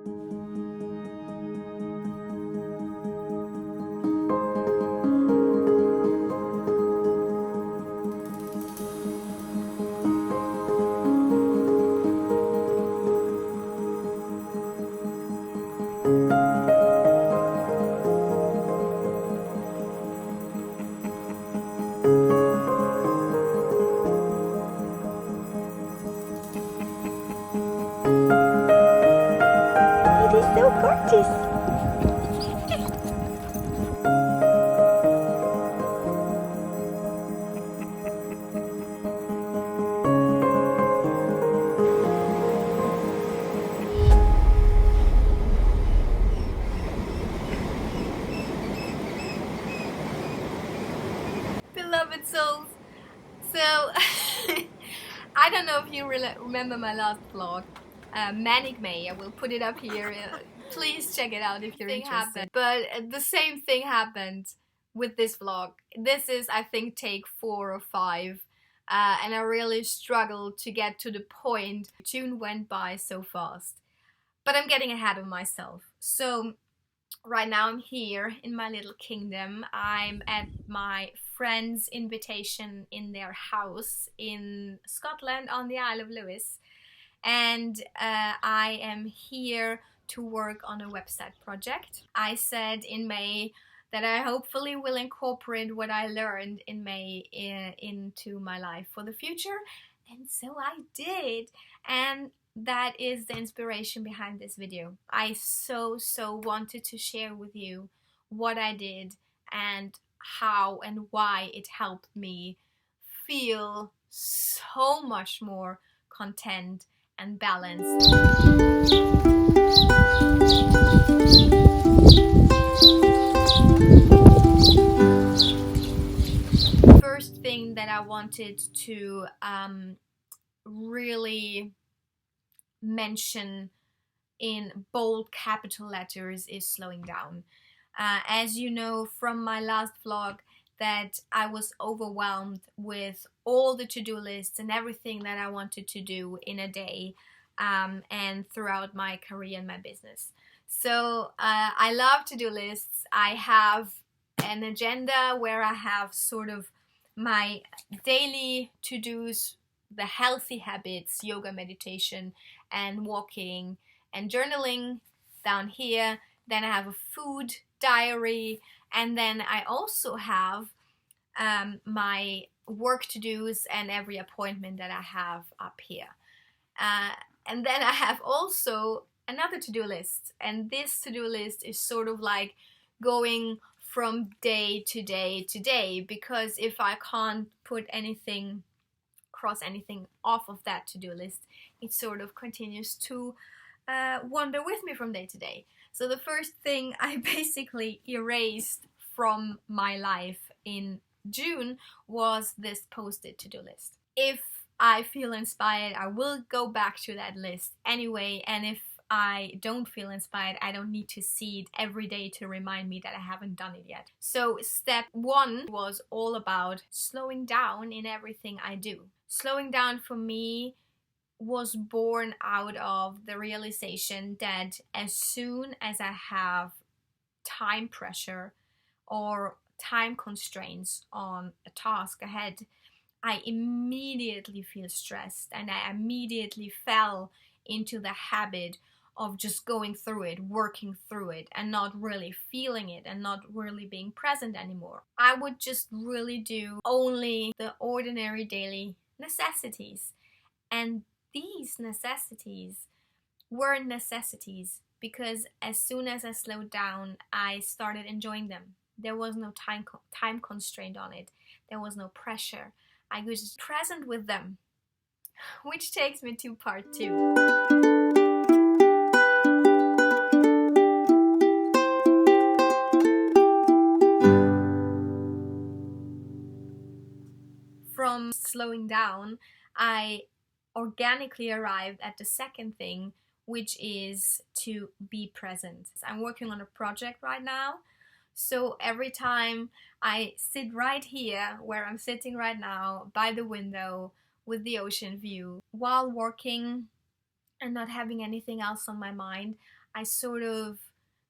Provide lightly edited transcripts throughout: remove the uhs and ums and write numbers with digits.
It is so gorgeous. Beloved souls, so I don't know if you remember my last vlog, Manic May. I will put it up here. Please check it out if you're interested. But the same thing happened with this vlog. This is, I think, take 4 or 5. And I really struggled to get to the point. June went by so fast. But I'm getting ahead of myself. So right now I'm here in my little kingdom. I'm at my friend's invitation in their house in Scotland on the Isle of Lewis. And I am here to work on a website project. I said in May that I hopefully will incorporate what I learned in May into my life for the future. And so I did. And that is the inspiration behind this video. I so wanted to share with you what I did and how and why it helped me feel so much more content and balanced. First thing that I wanted to really mention in bold capital letters is slowing down. As you know from my last vlog, that I was overwhelmed with all the to-do lists and everything that I wanted to do in a day and throughout my career and my business. So I love to-do lists. I have an agenda where I have sort of my daily to-dos, the healthy habits, yoga, meditation, and walking and journaling down here. Then I have a food diary, and then I also have my work to-dos and every appointment that I have up here. And then I have also another to-do list, and this to-do list is sort of like going from day to day to day, because if I can't put anything, cross anything off of that to-do list, it sort of continues to wander with me from day to day. So the first thing I basically erased from my life in June was this post-it to-do list. If I feel inspired, I will go back to that list anyway, and if I don't feel inspired, I don't need to see it every day to remind me that I haven't done it yet. So step 1 was all about slowing down in everything I do. Slowing down for me was born out of the realization that as soon as I have time pressure or time constraints on a task ahead, I immediately feel stressed, and I immediately fell into the habit of just going through it, working through it, and not really feeling it and not really being present anymore. I would just really do only the ordinary daily necessities, and these necessities were necessities because as soon as I slowed down, I started enjoying them. There was no time constraint on it. There was no pressure. I was just present with them, which takes me to part 2. From slowing down, I organically arrived at the second thing, which is to be present. I'm working on a project right now, so every time I sit right here where I'm sitting right now by the window with the ocean view while working and not having anything else on my mind, I sort of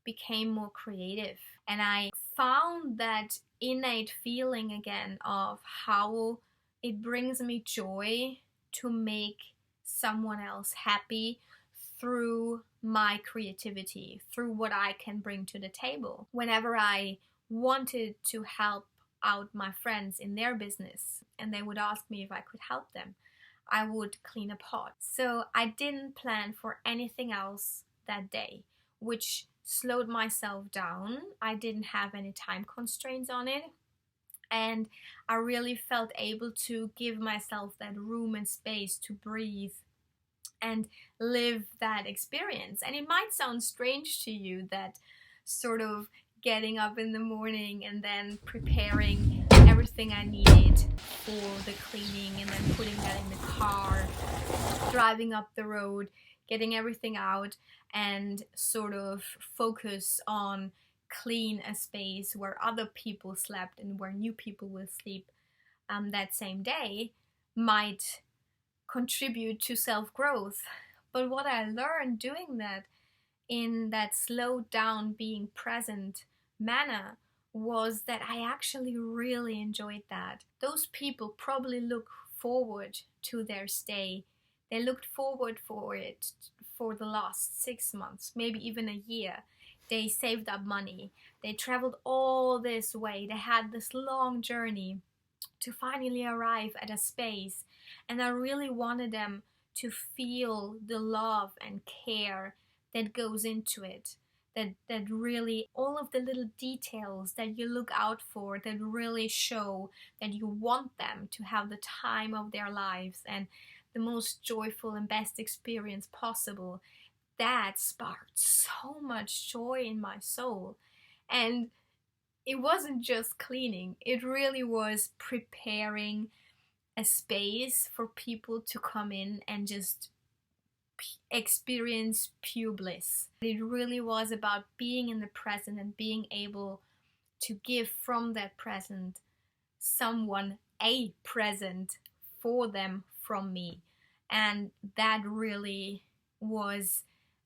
became more creative. And I found that innate feeling again of how it brings me joy to make someone else happy through my creativity, through what I can bring to the table. Whenever I wanted to help out my friends in their business and they would ask me if I could help them, I would clean a pot. So I didn't plan for anything else that day, which slowed myself down. I didn't have any time constraints on it. And I really felt able to give myself that room and space to breathe and live that experience. And it might sound strange to you that sort of getting up in the morning and then preparing everything I needed for the cleaning and then putting that in the car, driving up the road, getting everything out, and sort of focus on clean a space where other people slept and where new people will sleep that same day might contribute to self-growth. But what I learned doing that in that slowed down, being present manner was that I actually really enjoyed that. Those people probably look forward to their stay. They looked forward for it for the last 6 months, maybe even a year. They saved up money. They traveled all this way. They had this long journey to finally arrive at a space. And I really wanted them to feel the love and care that goes into it. That really, all of the little details that you look out for that really show that you want them to have the time of their lives and the most joyful and best experience possible. That sparked so much joy in my soul. And it wasn't just cleaning, it really was preparing a space for people to come in and just experience pure bliss. It really was about being in the present and being able to give from that present someone a present for them from me. And that really was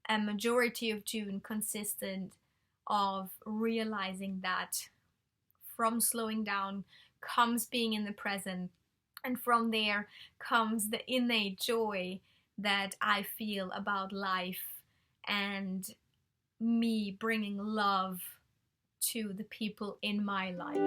a majority of June consistent of realizing that from slowing down comes being in the present, and from there comes the innate joy that I feel about life and me bringing love to the people in my life.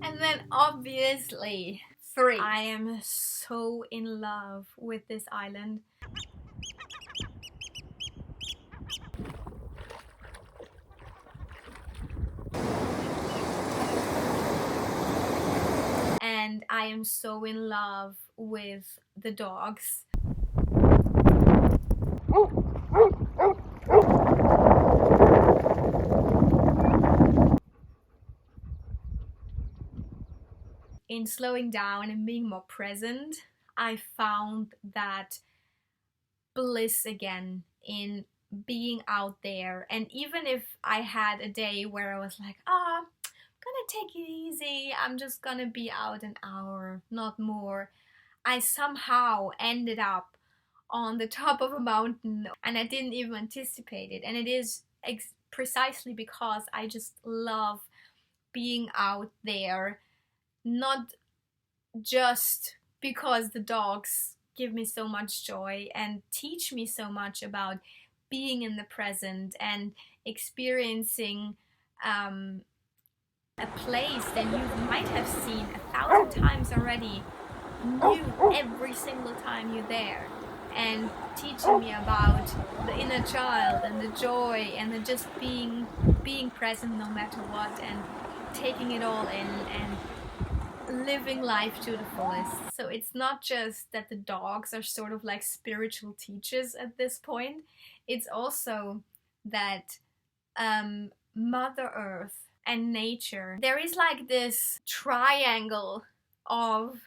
And then obviously 3. I am so in love with this island. And I am so in love with the dogs. In slowing down and being more present, I found that bliss again in being out there. And even if I had a day where I was like, I'm gonna take it easy, I'm just gonna be out an hour, not more, I somehow ended up on the top of a mountain and I didn't even anticipate it. And it is precisely because I just love being out there, not just because the dogs give me so much joy and teach me so much about being in the present and experiencing a place that you might have seen 1,000 times already, new every single time you're there, and teaching me about the inner child and the joy and the just being present no matter what and taking it all in and living life to the fullest. So it's not just that the dogs are sort of like spiritual teachers at this point, it's also that Mother Earth and nature, there is like this triangle of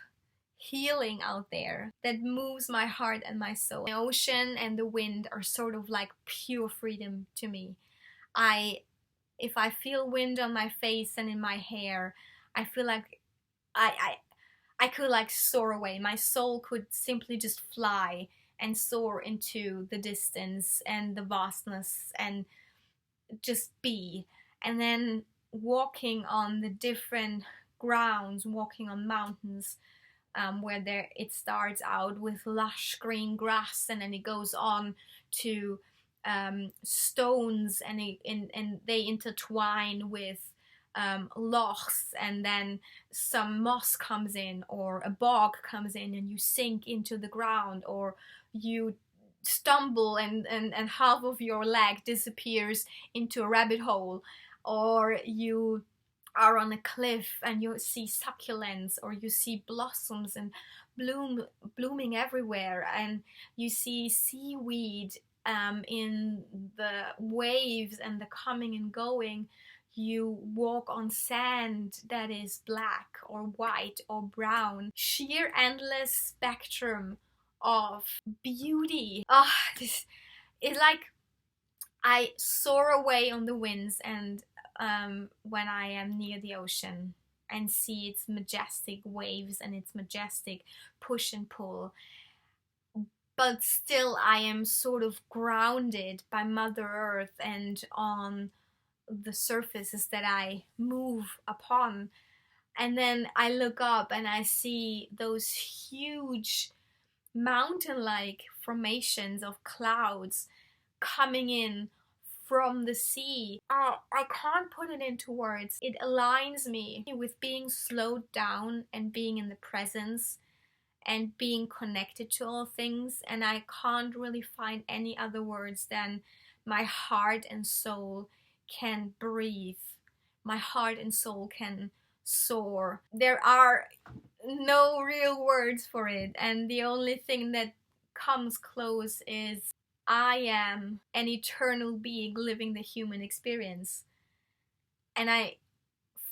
healing out there that moves my heart and my soul. The ocean and the wind are sort of like pure freedom to me. I if I feel wind on my face and in my hair, I feel like I could like soar away. My soul could simply just fly and soar into the distance and the vastness and just be. And then walking on the different grounds, walking on mountains, where it starts out with lush green grass and then it goes on to stones and they intertwine with lochs, and then some moss comes in or a bog comes in and you sink into the ground, or you stumble and half of your leg disappears into a rabbit hole, or you are on a cliff and you see succulents, or you see blossoms and blooming everywhere, and you see seaweed in the waves and the coming and going. You walk on sand that is black or white or brown. Sheer endless spectrum of beauty. This is like I soar away on the winds, and when I am near the ocean and see its majestic waves and its majestic push and pull. But still I am sort of grounded by Mother Earth and on the surfaces that I move upon. And then I look up and I see those huge mountain-like formations of clouds coming in from the sea. I can't put it into words. It aligns me with being slowed down and being in the presence and being connected to all things, and I can't really find any other words than my heart and soul can breathe. My heart and soul can soar. There are no real words for it, and the only thing that comes close is I am an eternal being living the human experience. And I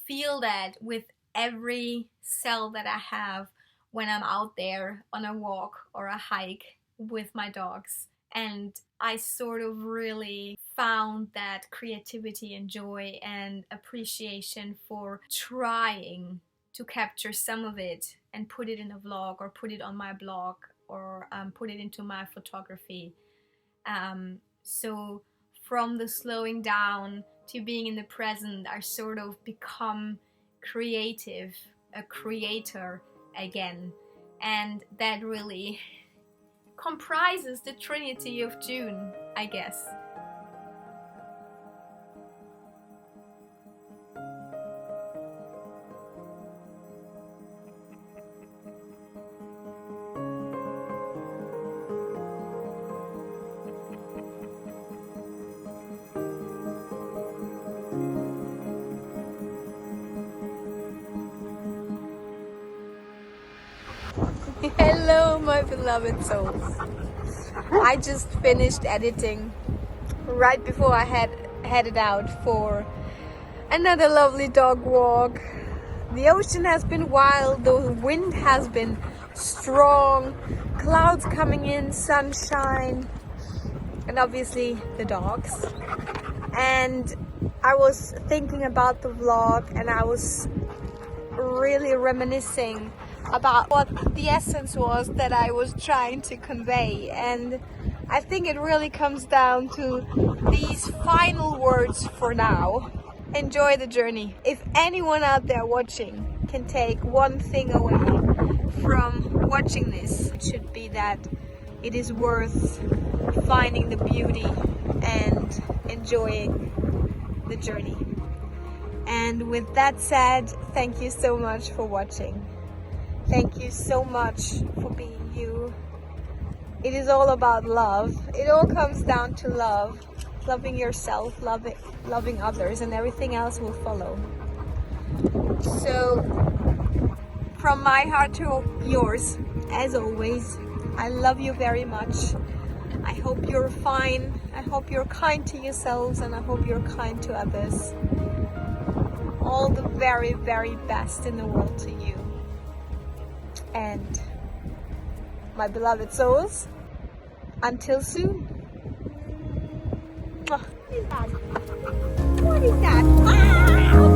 feel that with every cell that I have when I'm out there on a walk or a hike with my dogs. And I sort of really found that creativity and joy and appreciation for trying to capture some of it and put it in a vlog or put it on my blog or put it into my photography. So from the slowing down to being in the present, I sort of become creative, a creator again. And that really comprises the Trinity of June, I guess. Hello, my beloved souls. I just finished editing right before I headed out for another lovely dog walk. The ocean has been wild, the wind has been strong, clouds coming in, sunshine, and obviously the dogs. And I was thinking about the vlog, and I was really reminiscing about what the essence was that I was trying to convey. And I think it really comes down to these final words for now. Enjoy the journey. If anyone out there watching can take one thing away from watching this, it should be that it is worth finding the beauty and enjoying the journey. And with that said, thank you so much for watching. Thank you so much for being you. It is all about love. It all comes down to love. Loving yourself, loving others, and everything else will follow. So, from my heart to yours, as always, I love you very much. I hope you're fine. I hope you're kind to yourselves, and I hope you're kind to others. All the very, very best in the world to you. And my beloved souls, until soon. What is that? What is that? Wow!